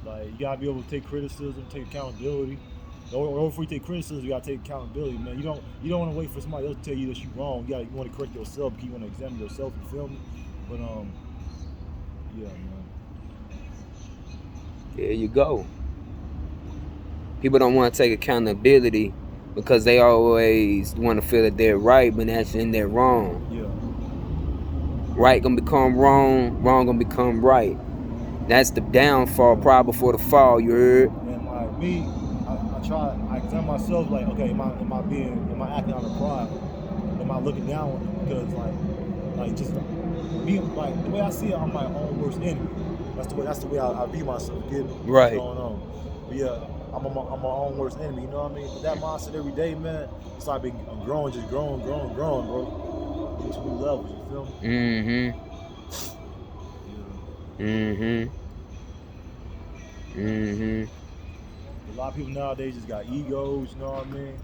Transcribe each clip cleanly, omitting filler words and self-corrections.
Like you gotta be able to take criticism, take accountability. In order for you to take criticism, you gotta take accountability, man. You don't want to wait for somebody else to tell you that you're wrong. You want to correct yourself. You want to examine yourself. You feel me? But yeah, man. There you go. People don't want to take accountability because they always want to feel that they're right, but actually they're wrong. Yeah. Right gonna become wrong, wrong gonna become right. That's the downfall, pride before the fall, you heard? And like me, I examine myself like, okay, am I acting out of pride? Am I looking down on them? Because like just me, like the way I see it, I'm my own worst enemy. That's the way I view myself. Get me? What's Right. going on? But yeah, I'm my own worst enemy. You know what I mean? But that mindset every day, man, it's like I'm growing, just growing, bro. Get to new levels. You feel me? Mm-hmm. Yeah. Mm-hmm. Mm-hmm. A lot of people nowadays just got egos. You know what I mean?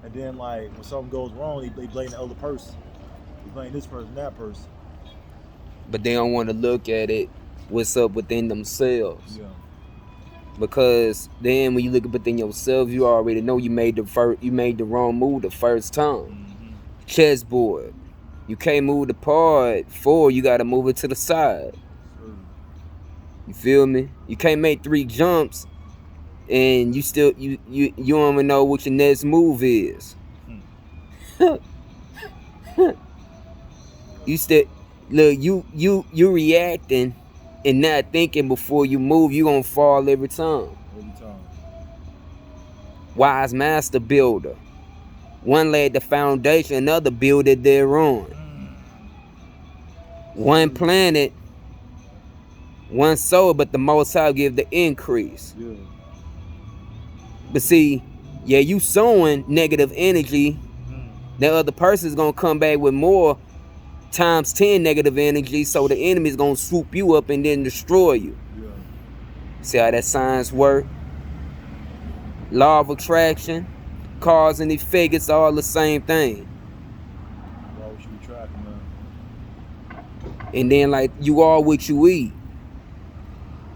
And then like when something goes wrong, they blame the other person. They blame this person, that person. But they don't want to look at it, what's up within themselves. Yeah. Because then when you look within yourself, you already know you made the wrong move the first time. Mm-hmm. Chessboard. You can't move the part forward, you gotta move it to the side. You feel me? You can't make 3 jumps and you don't even know what your next move is. You still look, you reacting and not thinking before you move, you gonna fall every time. Every time. Wise master builder. One laid the foundation, another builded thereon. One planted, one sowed, but the Most High give the increase. Yeah. But see, yeah, you sowing negative energy, that other person's gonna come back with more times 10 negative energy, so the enemy's gonna swoop you up and then destroy you. Yeah. See how that science work? Law of attraction, cause and effect, it's all the same thing. Why would you be tracking, man? And then like you are what you eat.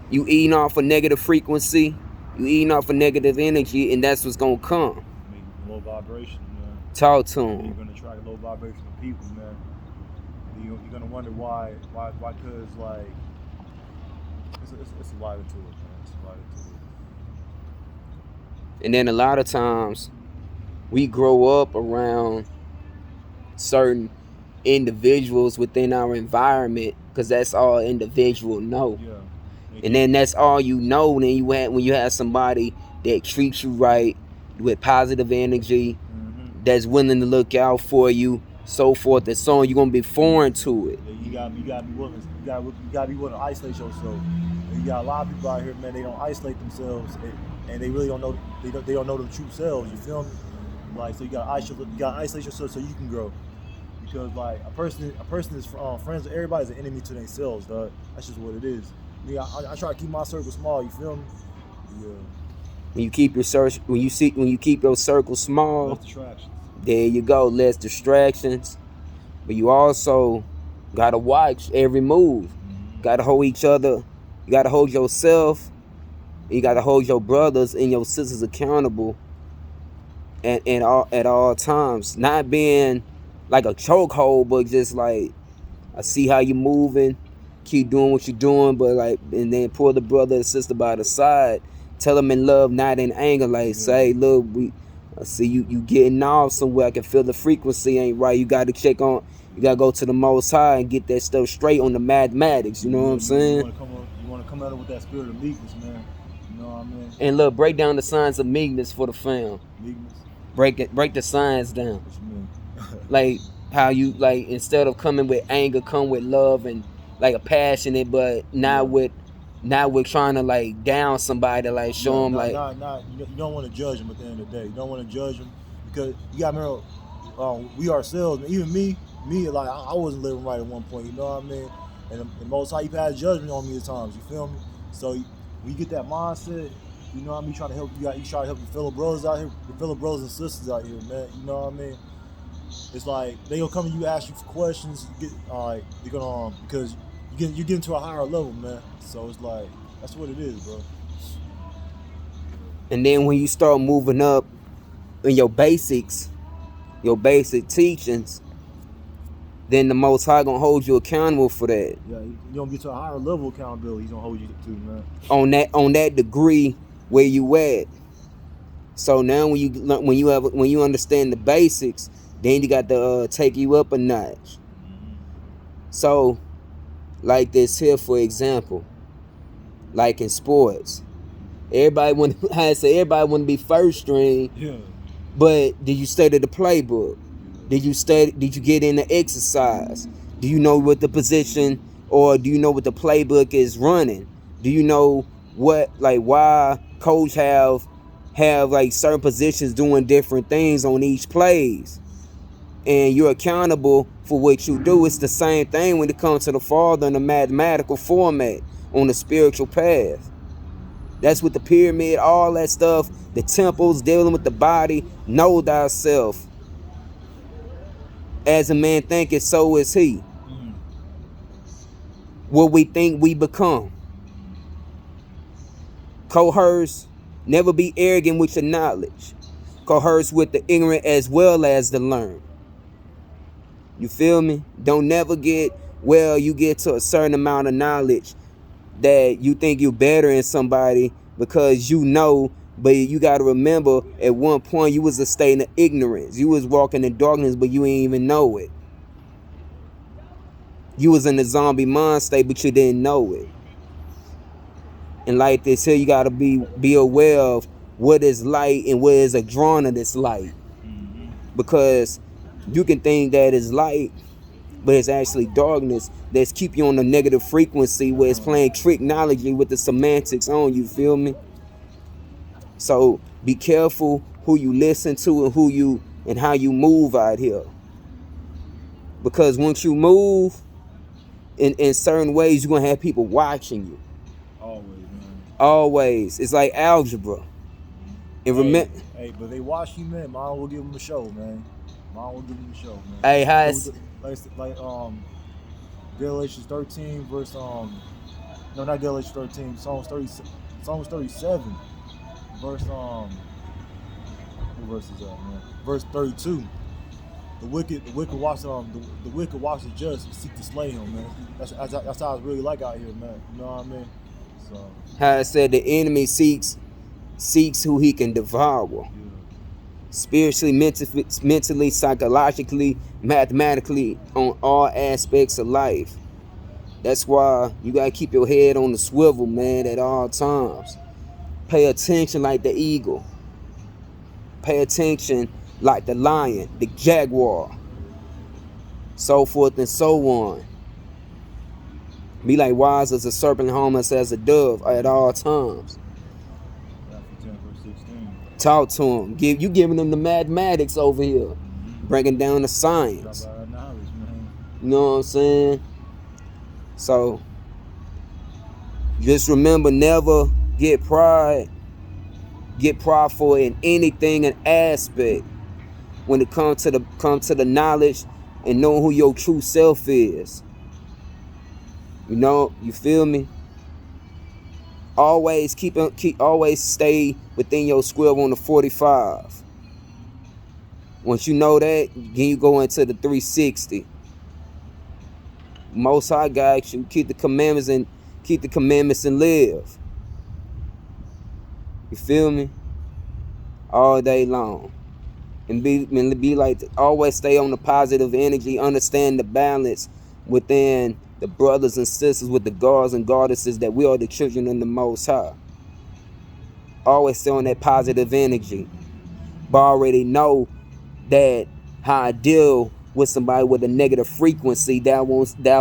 You eating off a negative frequency, you eating off a negative energy, and that's what's gonna come. Make low vibration, man. Talk to them. You're gonna attract low vibration of people, man. You're gonna wonder why, cause like it's a lot into it, man. It's a lot into it. And then a lot of times we grow up around certain individuals within our environment because that's all individual know. Yeah. And then that's all you know. Then when you have somebody that treats you right with positive energy, that's willing to look out for you, so forth and so on, you're gonna be foreign to it. Yeah, you gotta be willing. You gotta be willing to isolate yourself. And you got a lot of people out here, man. They don't isolate themselves, and they really don't know. They don't know the true selves. You feel me? Like, so you gotta isolate yourself so you can grow. Because like a person is friends with everybody is an enemy to themselves, dog. That's just what it is. Yeah, I try to keep my circle small. You feel me? Yeah. When you keep your circle small, less distractions. There you go, less distractions. But you also gotta watch every move. Gotta hold each other. You gotta hold yourself. You gotta hold your brothers and your sisters accountable at all times. Not being like a chokehold, but just like, I see how you moving, keep doing what you're doing, but like, and then pull the brother and sister by the side, tell them in love, not in anger. Like, say, look, I see you getting off somewhere. I can feel the frequency ain't right. You got to you got to go to the Most High and get that stuff straight on the mathematics. You know what I'm saying? You want to come at it with that spirit of meekness, man. You know what I mean? And look, break down the signs of meekness for the fam. Meekness. Break the signs down. What you mean? Like how you, like, instead of coming with anger, come with love and like a passionate, but not with trying to like down somebody, like show them like. You don't want to judge them at the end of the day. You don't want to judge them because you got to remember, we ourselves, even me, like I wasn't living right at one point. You know what I mean? And the Most High, you pass judgment on me at times. You feel me? So when you get that mindset, you know what I mean. You try to help your fellow brothers out here, your fellow brothers and sisters out here, man. You know what I mean? It's like they gonna come to you, ask you for questions. They're gonna because you get into a higher level, man. So it's like that's what it is, bro. And then when you start moving up in your basics, your basic teachings, then the Most High gonna hold you accountable for that. Yeah, you don't get to a higher level of accountability. He's gonna hold you to, man. On that degree where you at. So now when you understand the basics, then you got to take you up a notch. Mm-hmm. So, like this here, for example, like in sports, everybody want to be first string. Yeah. But did you study the playbook? Did you get in the exercise? Do you know what the position, or do you know what the playbook is running? Do you know why coach have like certain positions doing different things on each plays? And you're accountable for what you do. It's the same thing when it comes to the Father in the mathematical format on the spiritual path. That's with the pyramid, all that stuff, the temples, dealing with the body. Know thyself. As a man thinketh, so is he. Mm. What we think, we become. Coerce, never be arrogant with your knowledge. Coerce with the ignorant as well as the learned. You feel me? Don't never you get to a certain amount of knowledge that you think you're better than somebody because you know, but you got to remember at one point you was a state of ignorance. You was walking in darkness, but you ain't even know it. You was in the zombie mind state, but you didn't know it. And like this here, you got to be aware of what is light and what is a drawing of this light. Mm-hmm. Because you can think that it's light, but it's actually darkness that's keep you on a negative frequency where it's playing tricknology with the semantics on you, feel me? So be careful who you listen to and how you move out here. Because once you move in certain ways, you're gonna have people watching you. Always, man. Always. It's like algebra. And remember, hey, but they watch you, man. Mom will give them a show, man. Mom will give them a show, man. Hey, how it's like Galatians 13 verse no, not Galatians 13, Psalms 37 verse what verse is that, man? Verse 32. The wicked watch the wicked watch the just seek to slay him, man. That's how it's really like out here, man. You know what I mean? So how it said the enemy seeks who he can devour. yeah. Spiritually, mentally, psychologically, mathematically, on all aspects of life. That's why you gotta keep your head on the swivel, man, at all times. Pay attention like the eagle. Pay attention like the lion, the jaguar, so forth and so on. Be like wise as a serpent, harmless as a dove at all times. Talk to them. You giving them the mathematics over here, breaking down the science. You know what I'm saying? So just remember, never get prideful in anything and aspect when it comes to the knowledge and knowing who your true self is. You know, you feel me? Always always stay within your square on the 45. Once you know that, then you go into the 360. Most High guys, you keep the commandments and live. You feel me? All day long. And be like, always stay on the positive energy, understand the balance within the brothers and sisters with the gods and goddesses that we are the children of the Most High. Always stay on that positive energy. But already know that how I deal with somebody with a negative frequency, that I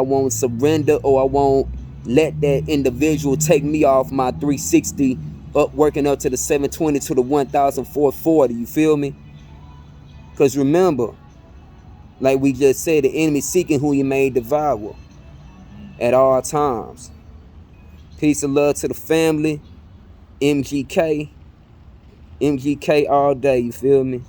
won't surrender, or I won't let that individual take me off my 360 up, working up to the 720 to the 1,440. You feel me? Because remember, like we just said, the enemy seeking who he may devour at all times. Peace and love to the family. MGK all day, you feel me?